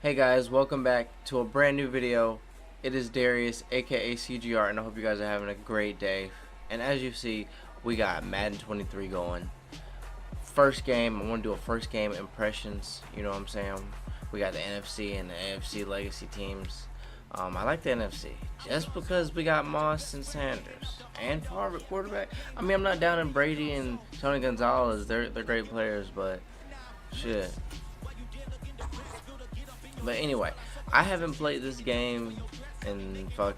Hey guys, welcome back to a brand new video. It is Darius, aka CGR, and I hope you guys are having a great day. And as you see, we got Madden 23 going. First game, I want to do a first game impressions, you know what I'm saying? We got the NFC and the AFC legacy teams. I like the NFC, just because we got Moss and Sanders, and Favre at quarterback. I mean, I'm not down in Brady and Tony Gonzalez, they're great players, but shit. But anyway, I haven't played this game in I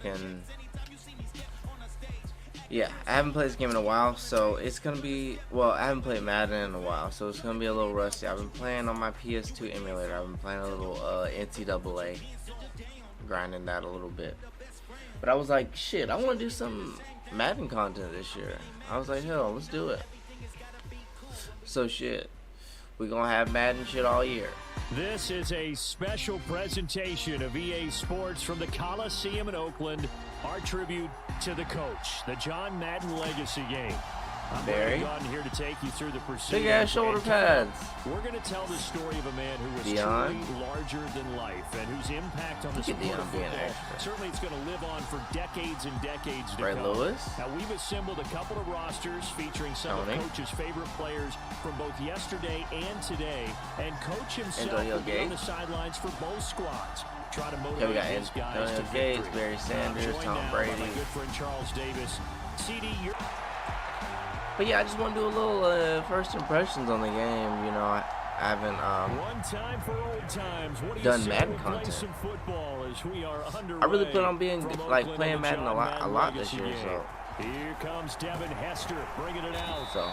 haven't played this game in a while, so it's gonna be, well, I haven't played Madden in a while, so it's gonna be a little rusty. I've been playing on my PS2 emulator. I've been playing a little NCAA, grinding that a little bit. But I was like, shit, I want to do some Madden content this year. I was like, hell, let's do it. So shit, we gonna have Madden shit all year. This is a special presentation of EA Sports from the Coliseum in Oakland. Our tribute to the coach, the John Madden Legacy Game. I'm Gordon here to take you through the pursuit. Big ass shoulder pads. We're going to tell the story of a man who was truly larger than life and whose impact on the sport of football, certainly it's going to live on for decades and decades to come. Now, we've assembled a couple of rosters featuring some of Coach's favorite players from both yesterday and today, and Coach himself will be on the sidelines for both squads. Try to motivate these guys to victory. Barry Sanders, Tom Brady. My good friend Charles Davis. CD, you're... But yeah, I just want to do a little first impressions on the game. You know, I haven't done Madden content. I really plan on being playing Madden a lot this year. So here comes Devin Hester bringing it out. So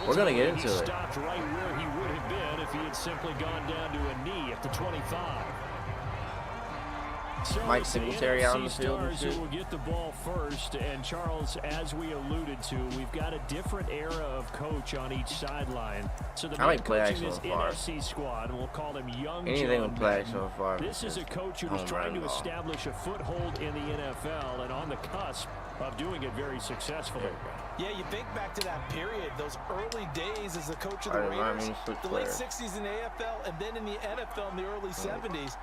we're gonna get into it. Stopped right where he would have been if he had simply gone down to a knee at the 25. So Mike Singletary out on the field and shit. Will get the ball first, and Charles, as we alluded to, we've got a different era of coach on each sideline. So the man coaching this NFC squad, we'll call him Young Anything John with play Madden. so far. This is a coach who was trying to establish a foothold in the NFL and on the cusp of doing it very successfully. Yeah, you think back to that period, those early days as the coach of the Raiders, the late 60s in the AFL, and then in the NFL in the early 70s.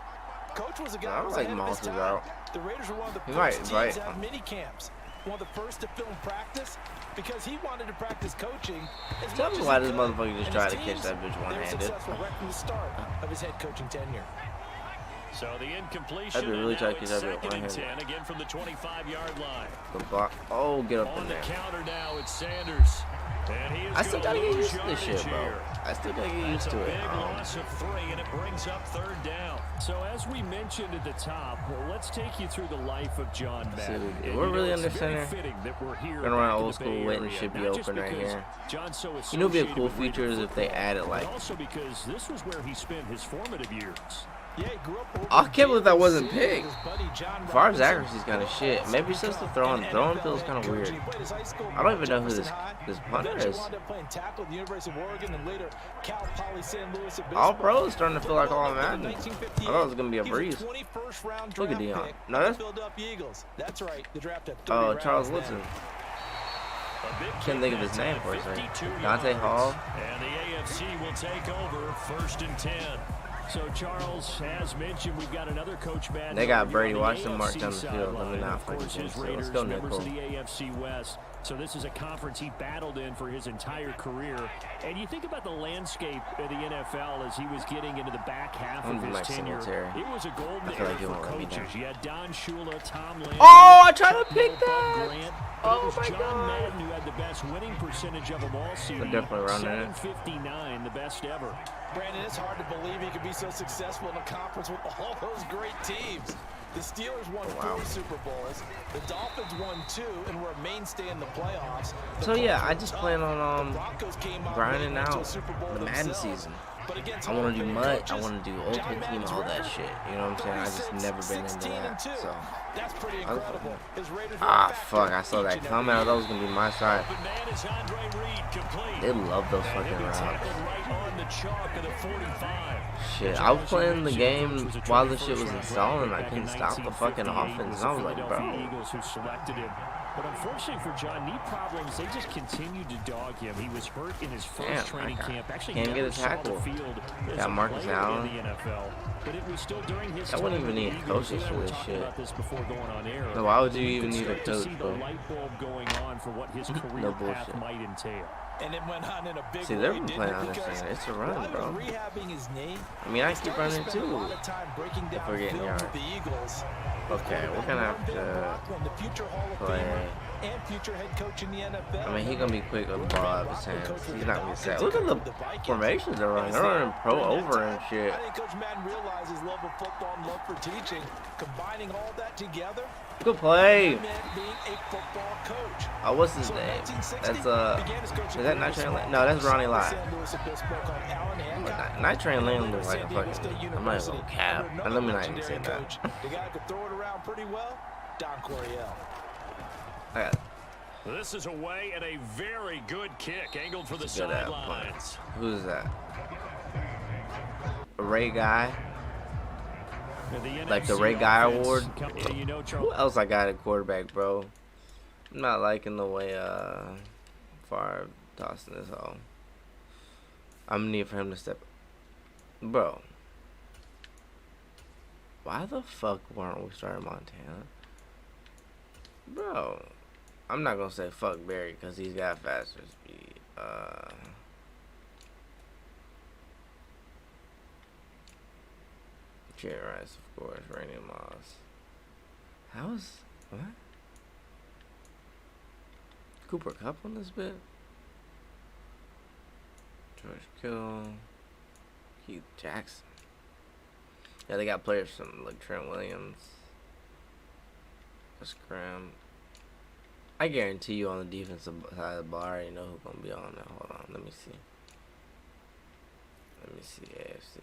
Coach was a guy who was ahead of his time. The Raiders were one of the first teams to have mini camps. One of the first to film practice because he wanted to practice coaching. Tell me why this motherfucker just tried to catch that bitch one-handed. Right from the start of his head coaching tenure. So the incompletion. I'd be really trying to catch that bitch one-handed. Again from the 25-yard line. The block. Oh, get up in there. On the counter now, it's Sanders. I still gotta get used to this shit, bro. I still gotta get used to it. Big loss of 3, and it brings up third down. So as we mentioned at the top, let's take you through the life of John Madden. We're really under center. Going around old school, waiting should be open right here. You know, it'd be a cool feature is if they added like. Also because this was where he spent his formative years. I can't believe that wasn't picked. Favre's accuracy's kind of shit. Maybe since the throwing feels kind of weird. I don't even know who this punter is. All pros starting to feel like all Madden. I thought it was gonna be a breeze. Look at Dion. No, that's Charles Woodson. Can't think of his name for a second. Dante Hall. And the AFC will take over 1st and 10. So, Charles, as mentioned, we've got another coach Madden. They got Brady Washington marked on the field. Let me not fucking jinx it. Let's go, Nickel. The AFC West. So this is a conference he battled in for his entire career. And you think about the landscape of the NFL as he was getting into the back half of his tenure. It was a golden era for coaches. You had Don Shula, Tom Landry. Oh, I tried to pick that. Oh my God. John Madden who had the best winning percentage of them all season. Definitely around 759, the best ever. Brandon, it's hard to believe he could be so successful in a conference with all those great teams. The Steelers won 4 Super Bowls. The Dolphins won 2 and were a mainstay in the playoffs. So yeah, I just plan on grinding out the Madden season. I want to do MUT, I want to do Ultimate Team, all that shit. You know what I'm saying? I just never been into that. So that's pretty incredible. Fuck, I saw that comment. I thought it was gonna be my side. They love those fucking routes. Shit, I was playing the game while the shit was installing. I couldn't stop the fucking offense. And I was like, bro. But unfortunately for John, knee problems, they just continued to dog him. He was hurt in his first training camp. Actually, can't get a tackle. Got Marcus Allen. In the NFL. But it was still during his I wouldn't even need coaches for this shit. No, why would you even need a coach, bro? Light bulb going on for what his career path might entail. And it went on in a big See, they're playing on this thing. It's a run, bro. I mean, I keep running too. If we're getting yards. Okay, we're gonna have to play. I mean, he's gonna be quick with the ball out of his hands. He's not gonna be set. Look at the formations they're running. They're running pro over and shit. I think Coach Madden realizes love of football and love for teaching. Combining all that together. Good play. Oh, what's his name? That's is that Night Train Lane? No, that's Ronnie Lott. Night Train Lane looks like a fucking. I'm not even gonna cap. Let me not even say that. The guy could throw it around pretty well. Don Coryell. This is away and a very good kick angled for the sidelines. Who's that? A Ray Guy? Like the Ray Guy Award? Who else I got at quarterback, bro? I'm not liking the way Favre tossing this hole. I'm gonna need for him to step. Bro. Why the fuck weren't we starting Montana? Bro. I'm not gonna say fuck Barry because he's got faster speed. Jerry Rice, of course. Randy Moss. How's what? Cooper Kupp on this bit? George Kittle, Keith Jackson. Yeah, they got players from like Trent Williams. Scram. I guarantee you on the defensive side of the ball, I already know who's gonna be on there. Hold on, let me see. Let me see AFC.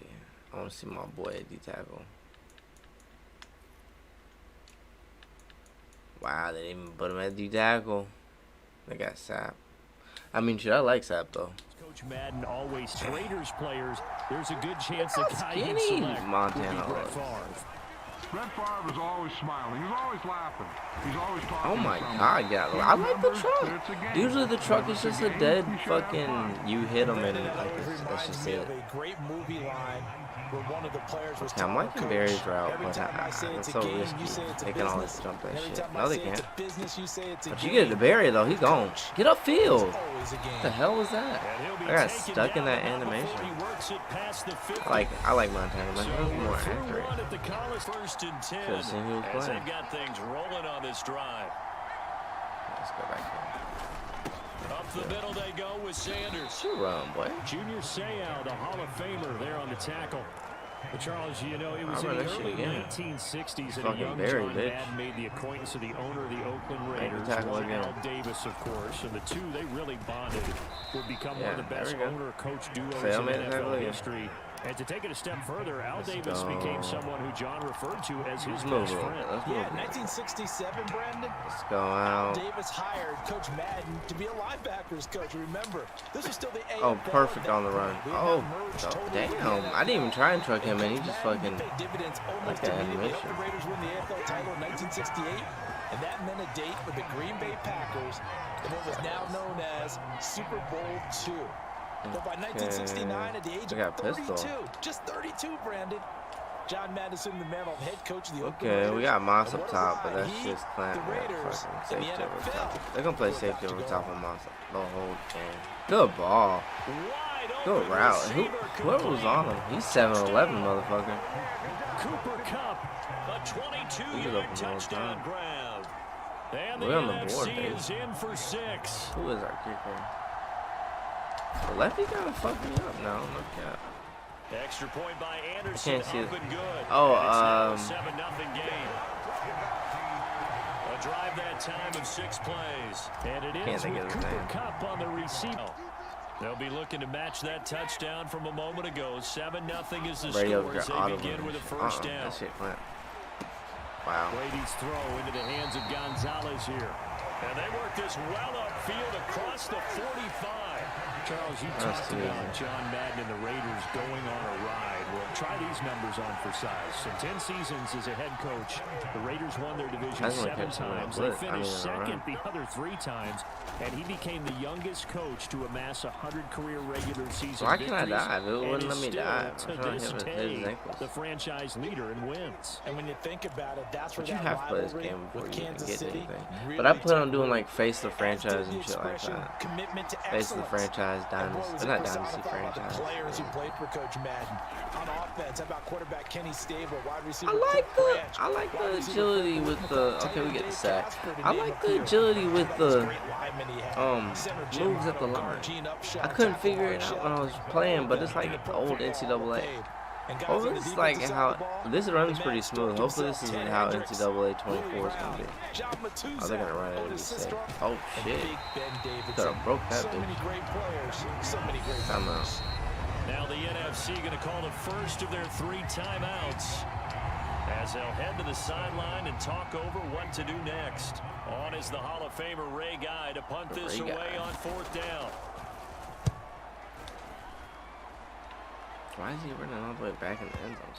I want to see my boy at D tackle. Wow, they didn't even put him at D tackle. They got Sapp. I mean, shit, I like Sapp though. Coach Madden always traders players. There's a good chance the guy you select Montana Brett Favre. Brett Favre is always smiling. He's always laughing. He's always talking. Oh my God, yeah. I like the truck. Usually the truck is just a dead fucking. You hit him and like that's just it. Okay, I'm liking Barry's route, but it's so risky. They can always jump that shit. No, they can't. But you get it to Barry though, he's gone. Get upfield. What the hell was that? I got stuck in that animation. I like Montana. Montana's more accurate. Should have seen who was playing. Let's go back here. Up the middle they go with Sanders. Good run, boy. Junior Seau, the Hall of Famer, there on the tackle. But Charles, you know, it was in the early 1960s that a young John Madden made the acquaintance of the owner of the Oakland Raiders, Al Davis, of course. And the two, they really bonded. Would become one of the best owner-coach duos in NFL history. And to take it a step further, Al Davis became someone who John referred to as his best friend. Yeah, 1967, Brandon. Let's go out. Al Davis hired Coach Madden to be a linebackers coach. Remember, this is still the AFL. Oh, perfect on the run. Oh, damn. I didn't even try and truck him, and he just fucking like that animation. The Raiders win the AFL title in 1968, and that meant a date with the Green Bay Packers in what was now known as Super Bowl II. But by 1969, at the age of 32, just 32, Brandon, John Madden assumed the mantle of head coach of the Oakland Raiders. Okay, we got Moss up top, but that's just Clint. Safety over top. They're gonna play safety over top of Moss the whole game. Good ball. Good route. Whoever was on him, he's 7'11", motherfucker. Cooper Kupp, a 22-yard touchdown grab. And we're on the board, baby. is in for 6. Who is our kicker? The lefty kind of fucked me up now. No cap. Extra point by Anderson. I can't see it. Good. Oh, 7-0 game. A drive that time of 6 plays. And it is with Cooper Kupp on the receiver. They'll be looking to match that touchdown from a moment ago. 7-0 is the score as they begin with a first down. That shit went. Wow. Brady's throw into the hands of Gonzalez here. And they work this well upfield across the 45. Charles, you talked about John Madden and the Raiders going on a ride. Well, try these numbers on for size. So 10 seasons as a head coach, the Raiders won their division 7 times. They finished second the other 3 times, and he became the youngest coach to amass 100 career regular season Why victories. can't I die? It wouldn't let me die. To this day, the franchise leader in wins. And when you think about it, that's where you that have to play this rivalry game before with you can Kansas get City anything. really But I plan on took doing root. like face the franchise As did and the shit like expression, that. commitment to Face the excellence. franchise And boy, dynasty. was It's it not dynasty personified by the franchise. players who played for Coach Madden. On offense, how about quarterback Kenny Stable, wide receiver I like the agility with the okay, we get the sack. I like the agility with the moves at the line. I couldn't figure it out when I was playing, but it's like old NCAA. Hopefully this is like how this run's pretty smooth. Hopefully this is how NCAA 24 is gonna be. Oh, they're gonna run it and be safe. Oh shit! Could have broke that bitch. Time out. Now the NFC going to call the first of their 3 timeouts as they'll head to the sideline and talk over what to do next. On is the Hall of Famer Ray Guy to punt this away on 4th down. Why is he running all the way back in the end zone?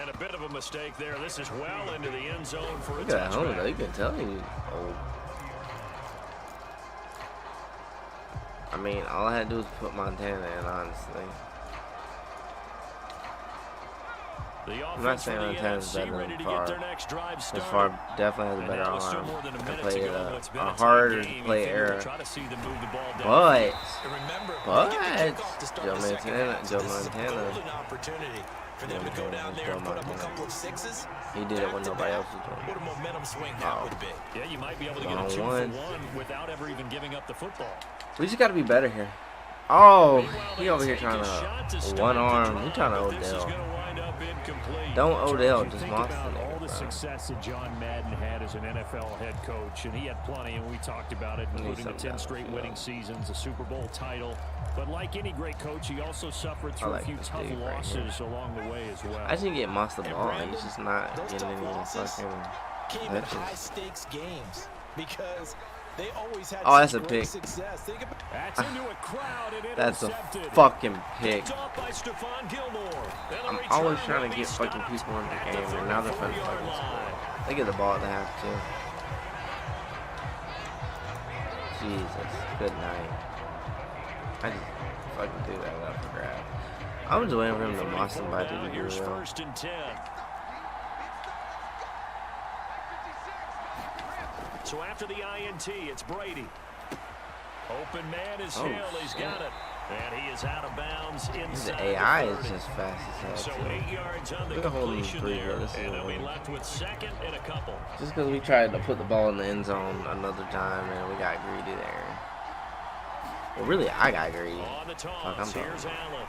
And a bit of a mistake there. This is well into the end zone for a Look at that touchback. You can tell he's old. I mean, all I had to do was put Montana in, honestly. I'm not saying Montana's better than Favre. Because Favre definitely has a better arm and played a harder to play era. But Joe Montana. For them to go down there and put up a couple of sixes, he did it when nobody else was doing what a momentum swing that would be. Yeah, you might be able to get a 2-for-1 without ever even giving up the football. We just got to be better here. Oh, he over here trying to one arm. He trying to Odell. Don't Odell, just monster. All the success that John Madden had as an NFL head coach, and he had plenty, and we talked about it, including the 10 straight winning seasons, a Super Bowl title. But like any great coach, he also suffered through a few tough losses along the way as well. I just didn't get monster ball. He's just not getting any fucking came in high stakes games because they always had that's a pick. That's a fucking pick. I'm always trying to get fucking people in the game, and now they're fucking score. They get the ball at the half too. Jesus, good night. I just fucking threw that up for grab. I'm just waiting for him to moss somebody to do it. First and 10. So after the INT, it's Brady. Open man is Hill. He's got it. And he is out of bounds inside. The AI is just fast as hell. So 8 yards on the completion there. And they'll be left with 2nd and a couple. Just because we tried to put the ball in the end zone another time and we got greedy there. Well, really, I got greedy. On the toss, here's Allen.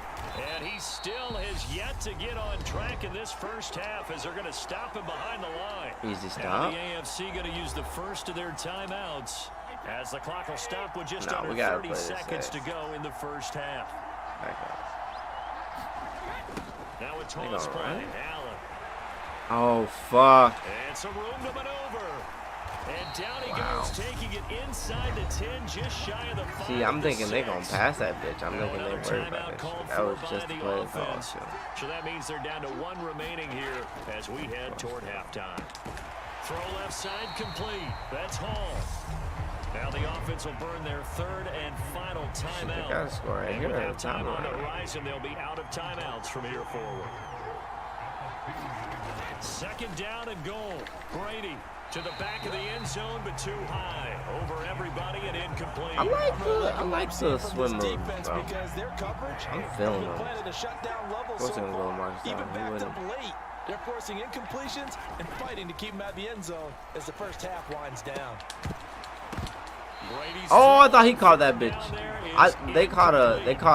And he still has yet to get on track in this first half as they're going to stop him behind the line. Easy stop. Now the AFC going to use the first of their timeouts as the clock will stop with just under 30 seconds to go in the first half. Now a toss play, Allen. Oh, fuck. And some room to maneuver. And down he goes, taking it inside the 10, just shy of the 5. See, I'm thinking they're going to pass that bitch. I'm thinking they're worried about this shit. That was just the play call. So that means they're down to 1 remaining here as we head toward halftime. Throw left side complete. That's Hall. Now the offense will burn their 3rd and final timeout. They got to score right here. With halftime on the horizon, they'll be out of timeouts from here forward. 2nd down and goal. Brady to the back of the end zone, but too high. Over everybody and incomplete. I like the swim move, bro. I'm feeling them. Of course they're going to go to Marcus down. They're forcing incompletions and fighting to keep him out of the end zone as the first half winds down. Oh, I thought he caught that bitch. They caught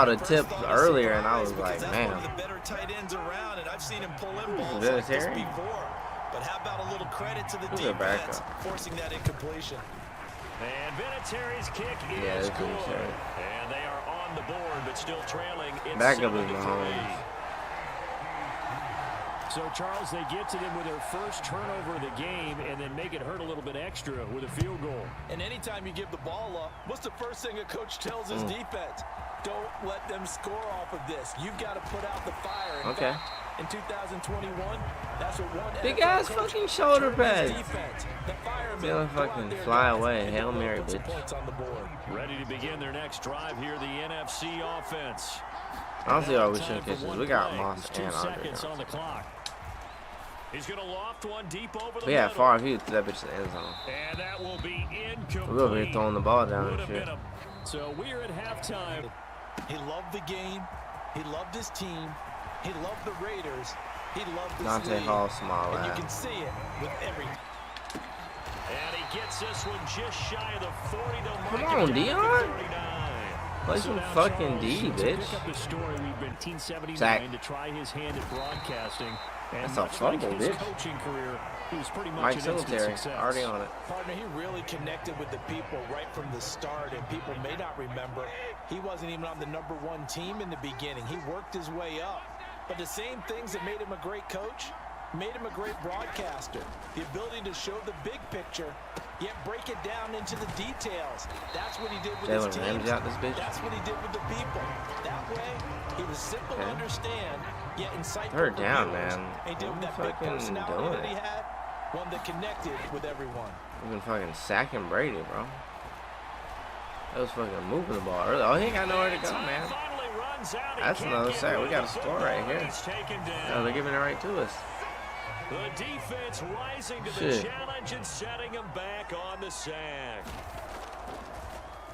a tip earlier, and I was like, man. One of the better tight ends around, and I've seen him pull in balls like this before. But how about a little credit to the defense forcing that incompletion? And Vinatieri's kick is good. And they are on the board, but still trailing. Backup is Mahomes. So, Charles, they get to them with their first turnover of the game and then make it hurt a little bit extra with a field goal. And anytime you give the ball up, what's the first thing a coach tells his defense? Don't let them score off of this. You've got to put out the fire. In fact, in 2021, that's what one big ass fucking shoulder pads. Gonna fucking fly away. Hail Mary, bitch. Ready to begin their next drive here, the NFC offense. Honestly, all we should catch is we got Moss and Andre. On the clock. He's gonna loft one deep over the we had far view to that bitch to the end zone. And that will be incomplete. We're over here throwing the ball down and shit. So we're at halftime. He loved the game. He loved his team. He loved the Raiders. He loved this Dante league. Hall, small and you can see it with every. And he gets this one just shy of the 40 to come on, Dion. Play some fucking D, bitch. Sack. To try his hand at broadcasting. That's a fumble, bitch. Coaching career, he was pretty much Mike Singletary, already on it. Partner, he really connected with the people right from the start, and people may not remember, he wasn't even on the #1 team in the beginning. He worked his way up. But the same things that made him a great coach made him a great broadcaster. The ability to show the big picture, yet break it down into the details. That's what he did with his team. That's what he did with the people. That way, he was simple to understand, yet insightful. Third down, man. He did with that big personality that he had, one that connected with everyone. We've been fucking sacking Brady, bro. That was fucking moving the ball early. Oh, he ain't got nowhere to go, man. That's another sack. We got a score right here. Oh, they're giving it right to us. The defense rising to the challenge and setting him back on the sack.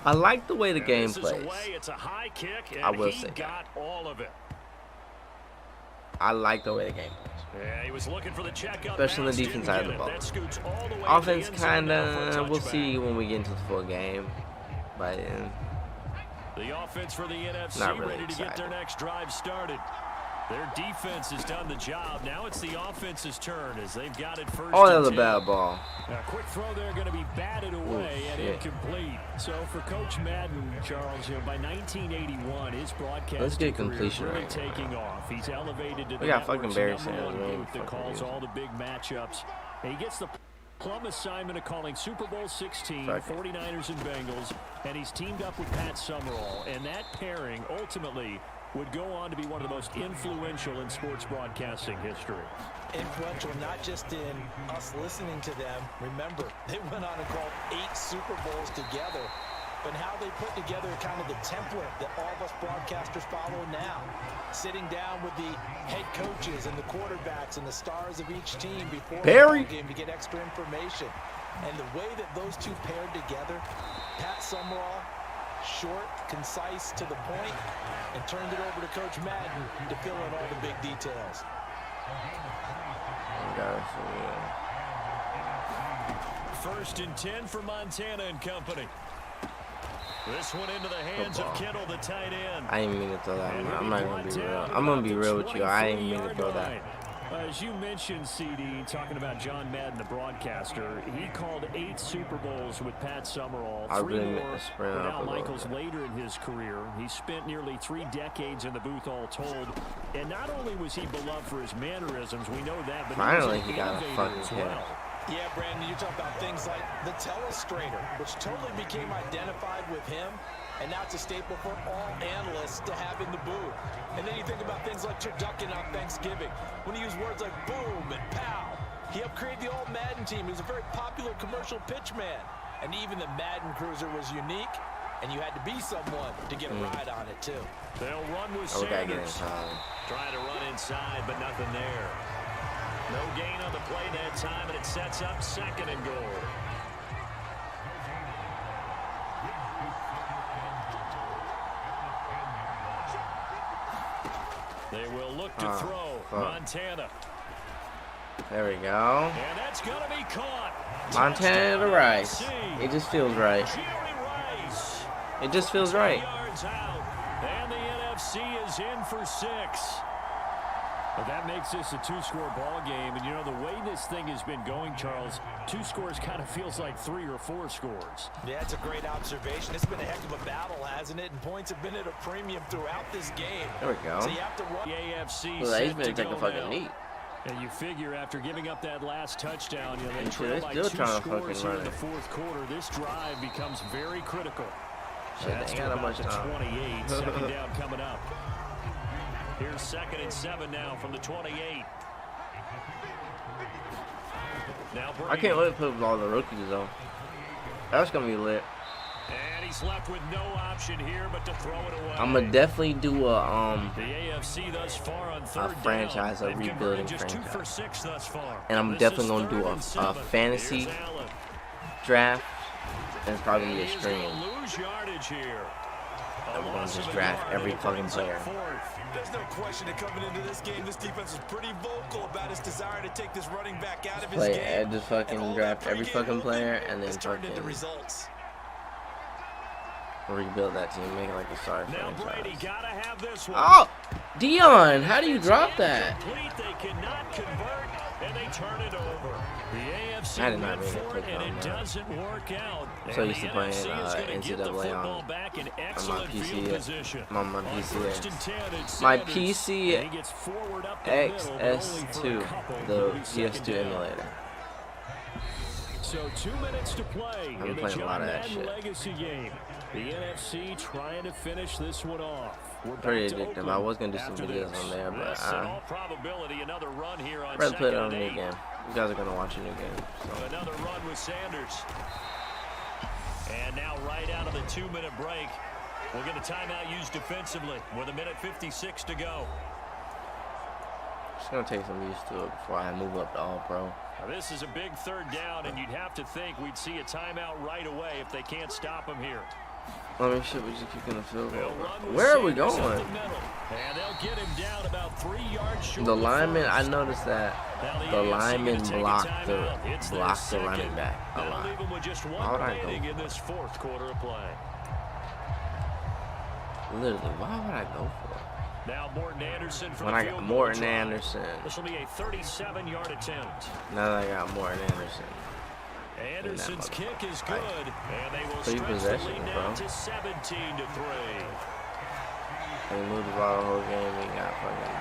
I like the way the game plays. It's a high kick, and I will say got all of it. I like the way the game plays. Yeah, he was looking for the check up, especially on the defense side of the ball. Offense kinda, we'll see when we get into the full game. But the offense for the NFC not really ready to get their next drive started. Their defense has done the job. Now it's the offense's turn as they've got it first. Oh, that was a bad ball. A quick throw there, going to be batted away and incomplete. So for Coach Madden, Charles, by 1981, his broadcasting career really taking off. He's elevated to the fucking Barry Sanders booth that calls all the big matchups. And he gets the plum assignment of calling Super Bowl 16, 49ers and Bengals, and he's teamed up with Pat Summerall. And that pairing ultimately would go on to be one of the most influential in sports broadcasting history. Influential not just in us listening to them. Remember, they went on and called 8 Super Bowls together. But how they put together kind of the template that all of us broadcasters follow now. Sitting down with the head coaches and the quarterbacks and the stars of each team before the game to get extra information. And the way that those two paired together, Pat Summerall, short, concise, to the point, and turned it over to Coach Madden to fill in all the big details. First and 10 for Montana and company. This one into the hands of Kittle, the tight end. I didn't mean to throw that. I'm not going to be real. I'm going to be real with you. I didn't mean to throw that. As you mentioned, CD, talking about John Madden, the broadcaster, he called 8 Super Bowls with Pat Summerall, 3 more with Al Michaels later in his career. He spent nearly 3 decades in the booth all told. And not only was he beloved for his mannerisms, we know that, but finally he got a fucking hit. Yeah, Brandon, you talk about things like the telestrator, which totally became identified with him. And now it's a staple for all analysts to have in the booth. And then you think about things like turducken on Thanksgiving. When he used words like boom and pow, he helped create the old Madden team. He was a very popular commercial pitch man. And even the Madden Cruiser was unique, and you had to be someone to get a ride on it, too. They'll run with Sanders. Trying to run inside, but nothing there. No gain on the play that time, and it sets up 2nd and goal. They will look to throw. Montana. There we go. And that's going to be caught. Montana to Rice. It just feels right. It just feels right. And the NFC is in for 6. But that makes this a 2-score ball game. And, you know, the way this thing has been going, Charles, 2 scores kind of feels like 3 or 4 scores. Yeah, it's a great observation. It's been a heck of a battle, hasn't it? And points have been at a premium throughout this game. There we go. So you have to run. The AFC well, he's been taking a fucking knee. And you figure after giving up that last touchdown, you know, they trail like 2 scores here in the fourth quarter. This drive becomes very critical. That's to about the 28. Second down coming up. Here's 2nd and 7 now from the 28. Now I can't wait to play with all the rookies though. That's gonna be lit. And he's left with no option here but to throw it away. I'm gonna definitely do a the AFC thus far on franchise, a rebuilding franchise. 2 for 6 thus far. And I'm definitely gonna do a fantasy draft, and it's probably gonna be a stream. And we're gonna just draft every fucking player. There's no question that coming into this game, this defense is pretty vocal about its desire to take this running back out of his game. Just fucking draft every fucking player and then fucking rebuild that team, make it like a sorry franchise. Oh, Dion, how do you drop that? They cannot convert, and they turn it over. The AFC I did not mean to click and on it that. doesn't work out. So used to playing NCAA on my PC. On my PC. My PC XS2, the PS2 emulator. So 2 minutes to play in the John Madden Legacy game. The NFC trying to finish this one off. Pretty addictive. I was gonna do some videos on there, but another run here on rather put it on a new game. You guys are gonna watch a new game. So. Another run with Sanders. And now right out of the 2-minute break, we'll get a timeout used defensively with 1:56 to go. Just gonna take some used to it before I move up to All-Pro. Now this is a big 3rd down, and you'd have to think we'd see a timeout right away if they can't stop him here. I mean, shit, we just keep gonna field goal. Where are we going? And they'll get him down about 3 yards short. The lineman, I noticed that the lineman blocked the running back a lot. Why would I go? In this 4th quarter of play. Literally, why would I go for it? Now Morton Anderson from when I got Morton Anderson. This will be a 37-yard attempt. Now that I got Morton Anderson. Anderson's kick is good, and they will stretch the lead down to 17-3. They moved the ball the whole game. We got fucking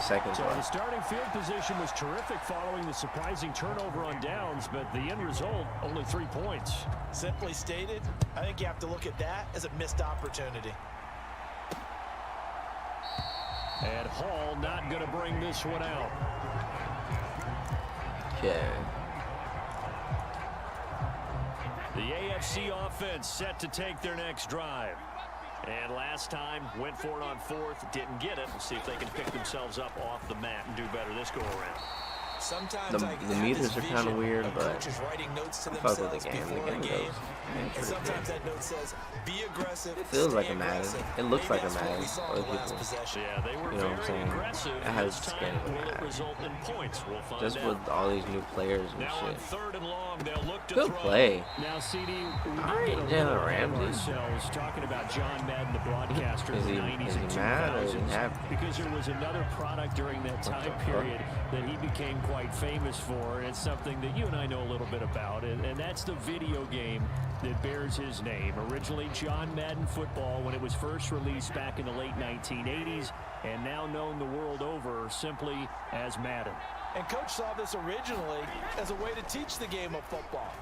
second So the starting field position was terrific following the surprising turnover on downs, but the end result, only 3 points. Simply stated, I think you have to look at that as a missed opportunity. And Hall not going to bring this one out. Okay. The AFC offense set to take their next drive. And last time, went for it on 4th, didn't get it. We'll see if they can pick themselves up off the mat and do better this go-around. Sometimes the meters are kind of weird, but notes to fuck with the game. The game goes. And sometimes that note says, be aggressive. It feels like a Madden. It looks like a Madden. Yeah, they were you know what I'm saying? It has the skin of a Madden. Just with all these new players and shit. Good play. Now, CD, Alright, Jalen Ramsey. Talking about John Madden, the broadcaster Is in he the 90s and mad or is he 2000s, happy? because there was another product during that time period that he became quite famous for. It's something that you and I know a little bit about, and that's the video game that bears his name. Originally John Madden Football when it was first released back in the late 1980s, and now known the world over simply as Madden. And Coach saw this originally as a way to teach the game of football.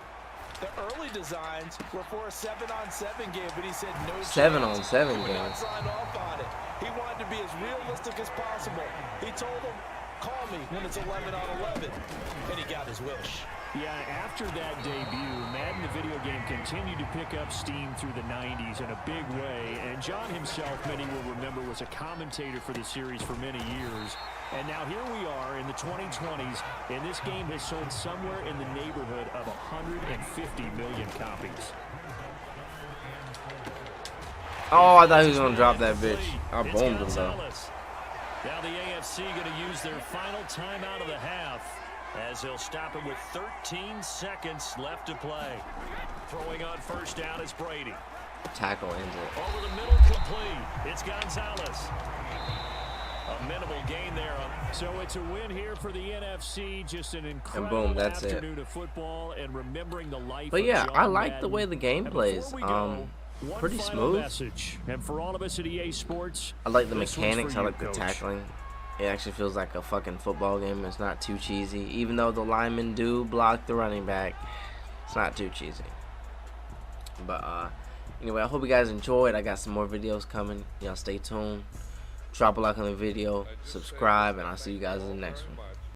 The early designs were for a 7-on-7 game, but he said no 7-on-7 game. Signed off on it. He wanted to be as realistic as possible. He told him, call me when it's 11-on-11, and he got his wish. Yeah, after that debut, Madden the video game continued to pick up steam through the 90s in a big way, and John himself, many will remember, was a commentator for the series for many years. And now here we are in the 2020s, and this game has sold somewhere in the neighborhood of 150 million copies. Oh, I thought he was going to drop that bitch. I boomed him, though. Now the AFC going to use their final timeout of the half, as they'll stop it with 13 seconds left to play. Throwing on first down is Brady. Tackle ends it. Over the middle, complete. It's Gonzalez. A minimal gain there. So it's a win here for the NFC. Just an incredible afternoon of football and remembering the life. But yeah, of John I like Madden. the way the game plays. Pretty smooth. And for all of us at EA Sports, I like the mechanics. I like the tackling. It actually feels like a fucking football game. It's not too cheesy. Even though the linemen do block the running back, it's not too cheesy. But anyway, I hope you guys enjoyed. I got some more videos coming. Y'all stay tuned. Drop a like on the video, subscribe, and I'll see you guys in the next one.